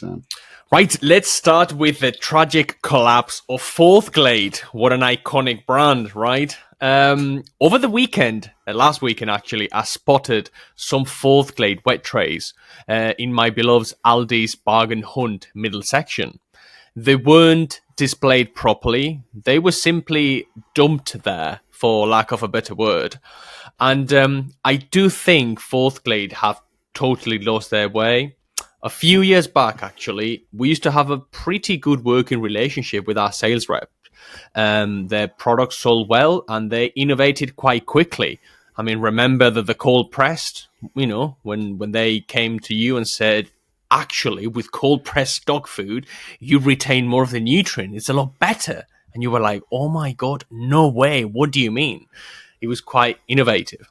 Sam. Right, let's start with the tragic collapse of Forthglade. What an iconic brand, right? Over the weekend, last weekend actually, I spotted some Forthglade wet trays in my beloved Aldi's bargain hunt middle section. They weren't displayed properly. They were simply dumped there, for lack of a better word. And I do think Forthglade have totally lost their way. A few years back, actually, we used to have a pretty good working relationship with our sales rep. Their products sold well and they innovated quite quickly. I mean, remember that the cold pressed, when they came to you and said, actually, with cold pressed dog food, you retain more of the nutrient. It's a lot better. And you were like, oh my God, no way. What do you mean? It was quite innovative.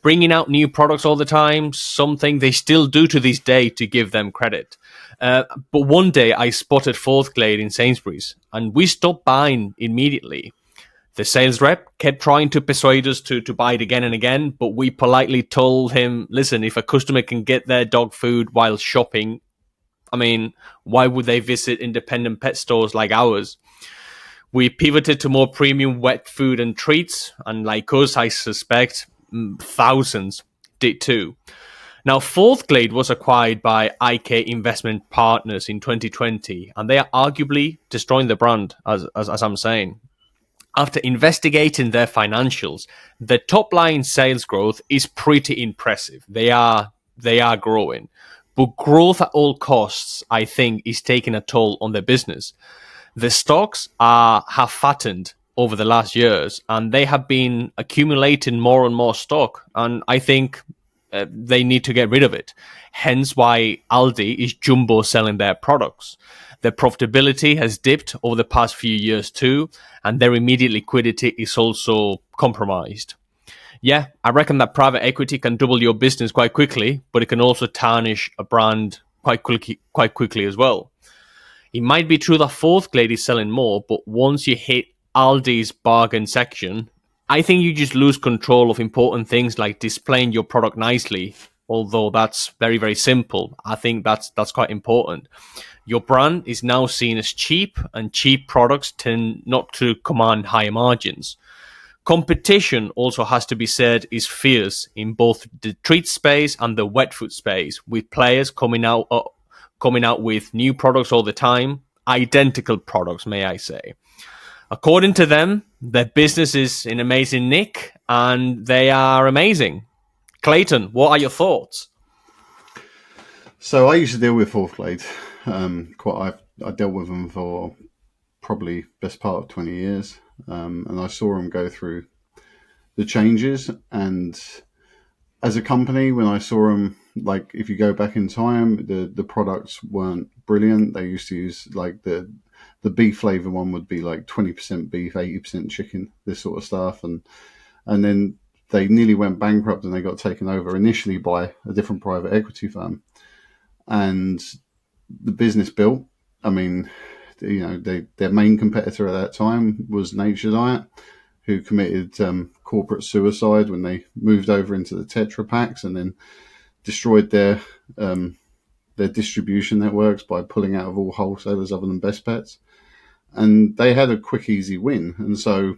Bringing out new products all the time, something they still do to this day, to give them credit. But one day I spotted Forthglade in Sainsbury's and we stopped buying immediately. The sales rep kept trying to persuade us to buy it again and again, but we politely told him, listen, if a customer can get their dog food while shopping, I mean, why would they visit independent pet stores like ours? We pivoted to more premium wet food and treats, and like us, I suspect thousands did too. Now, Forthglade was acquired by IK Investment Partners in 2020, and they are arguably destroying the brand, as I'm saying. After investigating their financials, the top line sales growth is pretty impressive. They are growing, but growth at all costs, I think, is taking a toll on their business. The stocks have fattened over the last years, and they have been accumulating more and more stock. And I think they need to get rid of it. Hence why Aldi is jumbo selling their products. Their profitability has dipped over the past few years too, and their immediate liquidity is also compromised. Yeah, I reckon that private equity can double your business quite quickly, but it can also tarnish a brand quite quickly as well. It might be true that Forthglade is selling more, but once you hit Aldi's bargain section, I think you just lose control of important things like displaying your product nicely. Although that's very, very simple, I think that's quite important. Your brand is now seen as cheap, and cheap products tend not to command higher margins. Competition also has to be said is fierce in both the treat space and the wet food space, with players coming out with new products all the time, identical products, may I say. According to them, their business is in amazing nick, and they are amazing. Clayton, what are your thoughts? So I used to deal with Forthglade. I dealt with them for probably best part of 20 years, and I saw them go through the changes. And as a company, when I saw them, like if you go back in time, the products weren't brilliant. They used to use like the beef flavor one would be like 20% beef, 80% chicken, this sort of stuff, and then they nearly went bankrupt and they got taken over initially by a different private equity firm, and the business built. I mean, their main competitor at that time was Nature Diet, who committed corporate suicide when they moved over into the Tetra Packs and then destroyed their distribution networks by pulling out of all wholesalers other than Best Pets. And they had a quick, easy win. And so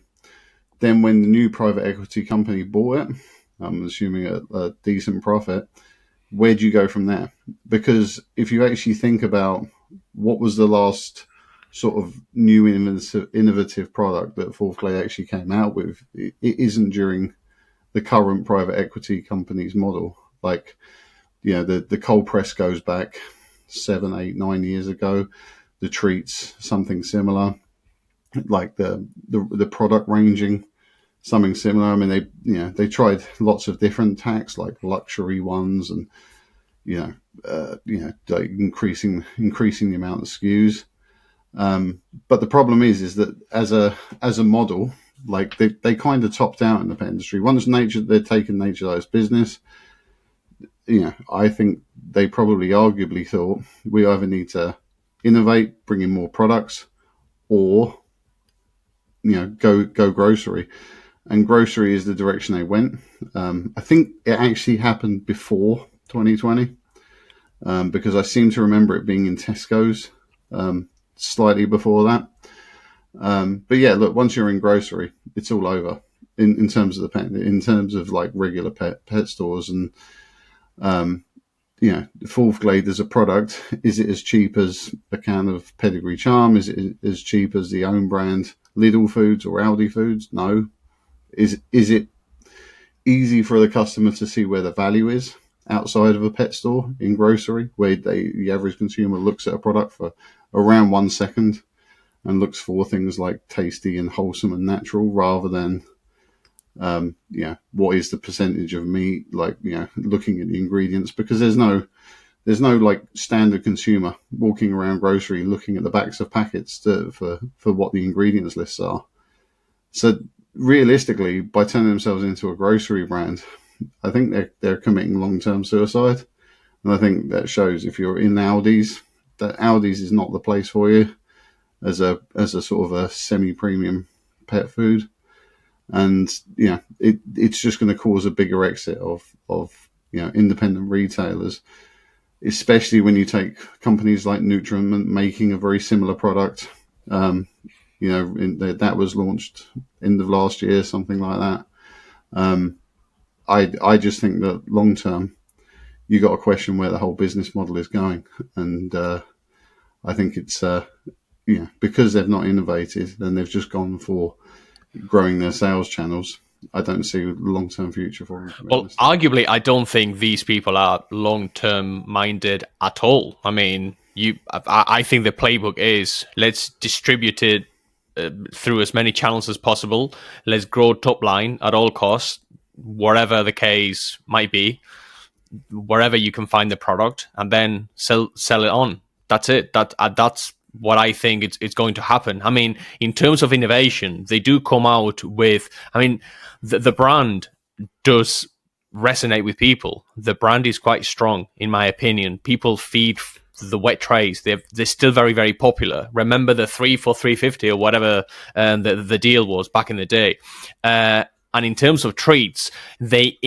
then when the new private equity company bought it, I'm assuming a decent profit, where do you go from there? Because if you actually think about what was the last sort of new innovative product that Forthglade actually came out with, it isn't during the current private equity company's model. Like, the cold press goes back 7, 8, 9 years ago. The treats, something similar. Like the product ranging, something similar. I mean, they tried lots of different tacks, like luxury ones, and like increasing the amount of SKUs. But the problem is that as a model, like they kind of topped out in the pet industry. Once they're taking Nature's business, I think they probably arguably thought we either need to innovate, bring in more products, or go grocery. And grocery is the direction they went. I think it actually happened before 2020. because I seem to remember it being in Tesco's slightly before that. But yeah, look, once you're in grocery, it's all over in terms of the pet, in terms of like regular pet stores. And Forthglade as a product, is it as cheap as a can of Pedigree Charm? Is it as cheap as the own brand Lidl Foods or Aldi Foods? No. Is it easy for the customer to see where the value is outside of a pet store in grocery, where the average consumer looks at a product for around 1 second and looks for things like tasty and wholesome and natural, rather than what is the percentage of meat, like looking at the ingredients, because there's no like standard consumer walking around grocery looking at the backs of packets for what the ingredients lists are. So realistically, by turning themselves into a grocery brand, I think they're committing long-term suicide. And I think that shows, if you're in Aldi's, that Aldi's is not the place for you as a sort of a semi-premium pet food. And it's just going to cause a bigger exit of independent retailers, especially when you take companies like Nutriment making a very similar product. That was launched end of last year, something like that. I just think that long term, you got to question where the whole business model is going, and I think it's because they've not innovated, and they've just gone for growing their sales channels. I don't see a long term future for them, to be Well, honest. arguably, I don't think these people are long-term minded at all. I mean, I think the playbook is, let's distribute it through as many channels as possible. Let's grow top line at all costs, whatever the case might be, wherever you can find the product, and then sell it on. That's it. That's what I think it's going to happen. I mean, in terms of innovation, they do come out with. I mean, the brand does resonate with people. The brand is quite strong, in my opinion. People feed the wet trays. They're still very, very popular. Remember the 3 for 350 or whatever the deal was back in the day. And in terms of treats, they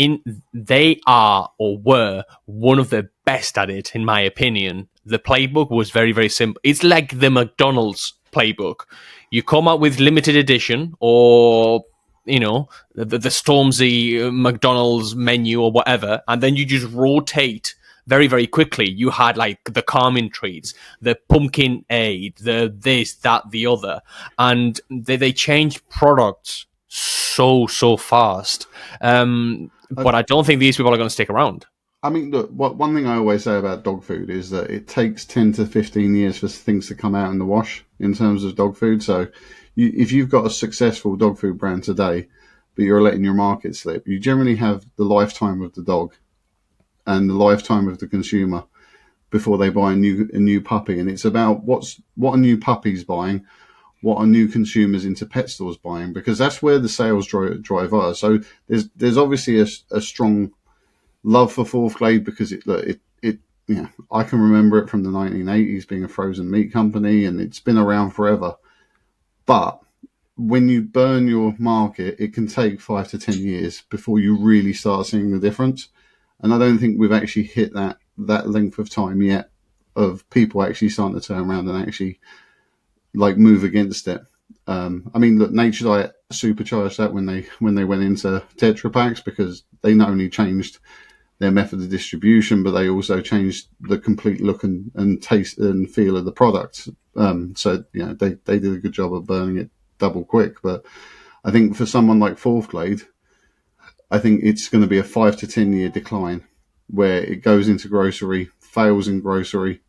are or were one of the best at it, in my opinion. The playbook was very, very simple. It's like the McDonald's playbook. You come up with limited edition, or the Stormzy McDonald's menu or whatever, and then you just rotate very, very quickly. You had like the Carmen treats, the pumpkin aid, the this, that, the other, and they changed products so fast. But I don't think these people are going to stick around. I mean, look, one thing I always say about dog food is that it takes 10 to 15 years for things to come out in the wash in terms of dog food. So if you've got a successful dog food brand today, but you're letting your market slip, you generally have the lifetime of the dog and the lifetime of the consumer before they buy a new puppy. And it's about what a new puppy's buying, what are new consumers into pet stores buying, because that's where the sales drive are. So there's obviously a strong love for Forthglade, because I can remember it from the 1980s being a frozen meat company, and it's been around forever. But when you burn your market, it can take 5 to 10 years before you really start seeing the difference. And I don't think we've actually hit that length of time yet of people actually starting to turn around and actually like move against it. I mean, look, Nature Diet supercharged that when they went into Tetra Packs, because they not only changed their method of distribution, but they also changed the complete look and taste and feel of the product. So they did a good job of burning it double quick. But I think for someone like Forthglade, I think it's going to be a 5 to 10 year decline, where it goes into grocery, fails in grocery,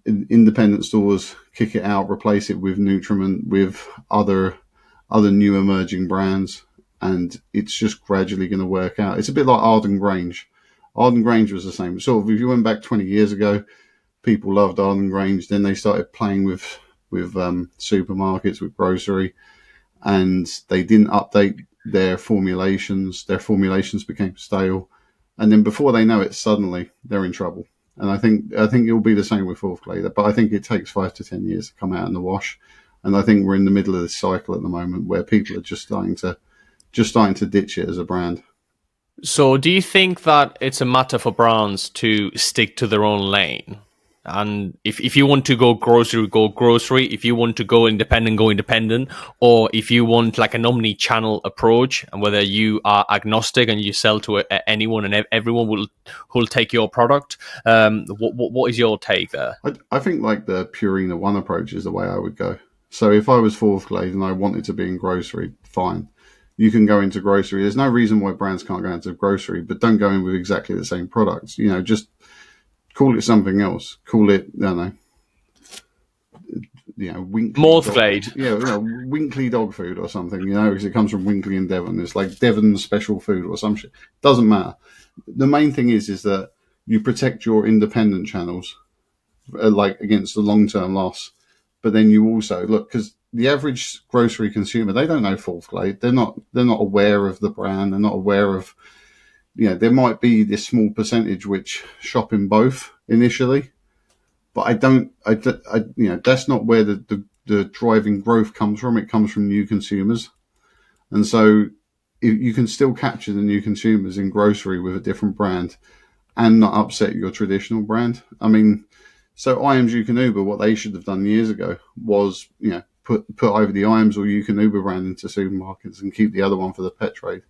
independent stores kick it out, replace it with Nutriment, with other new emerging brands, and it's just gradually going to work out. It's a bit like Arden Grange. Arden Grange was the same. Sort of, if you went back 20 years ago, people loved Arden Grange. Then they started playing with supermarkets, with grocery, and they didn't update their formulations. Their formulations became stale, and then before they know it, suddenly they're in trouble. And I think it'll be the same with Forthglade, but I think it takes 5 to 10 years to come out in the wash. And I think we're in the middle of this cycle at the moment where people are just starting to ditch it as a brand. So, do you think that it's a matter for brands to stick to their own lane? And if you want to go grocery, go grocery. If you want to go independent. Or if you want like an omni-channel approach, and whether you are agnostic and you sell to anyone and everyone will take your product. What is your take there? I think like the Purina One approach is the way I would go. So if I was Forthglade and I wanted to be in grocery, fine. You can go into grocery. There's no reason why brands can't go into grocery, but don't go in with exactly the same products. Just call it something else. Call it, I don't know, Winkley dog, Morthglade. Winkley dog food or something, because it comes from Winkley and Devon. It's like Devon special food or some shit. Doesn't matter. The main thing is that you protect your independent channels, like against the long term loss. But then you also look, because the average grocery consumer, they don't know Forthglade. They're not aware of the brand. They're not aware of, there might be this small percentage which shop in both initially, but that's not where the driving growth comes from. It comes from new consumers. And so you can still capture the new consumers in grocery with a different brand and not upset your traditional brand. I mean, so IAMS Uber, what they should have done years ago was, put over the IAMS or Uber brand into supermarkets and keep the other one for the pet trade.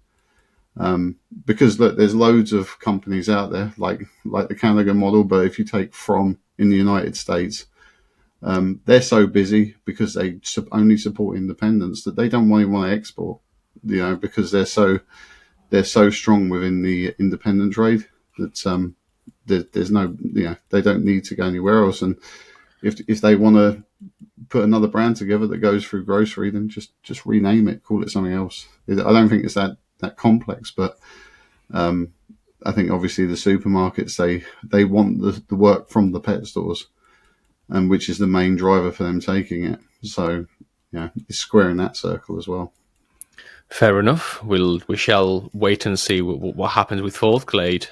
Because look, there's loads of companies out there like the Canada model, but if you take From in the United States, they're so busy because they only support independents that they don't really want to export, because they're so strong within the independent trade that there's no, they don't need to go anywhere else. And if they want to put another brand together that goes through grocery, then just rename it, call it something else. I don't think it's that complex, but I think obviously the supermarkets, they want the work from the pet stores, and which is the main driver for them taking it. So it's squaring that circle as well. Fair enough. We shall wait and see what happens with Forthglade.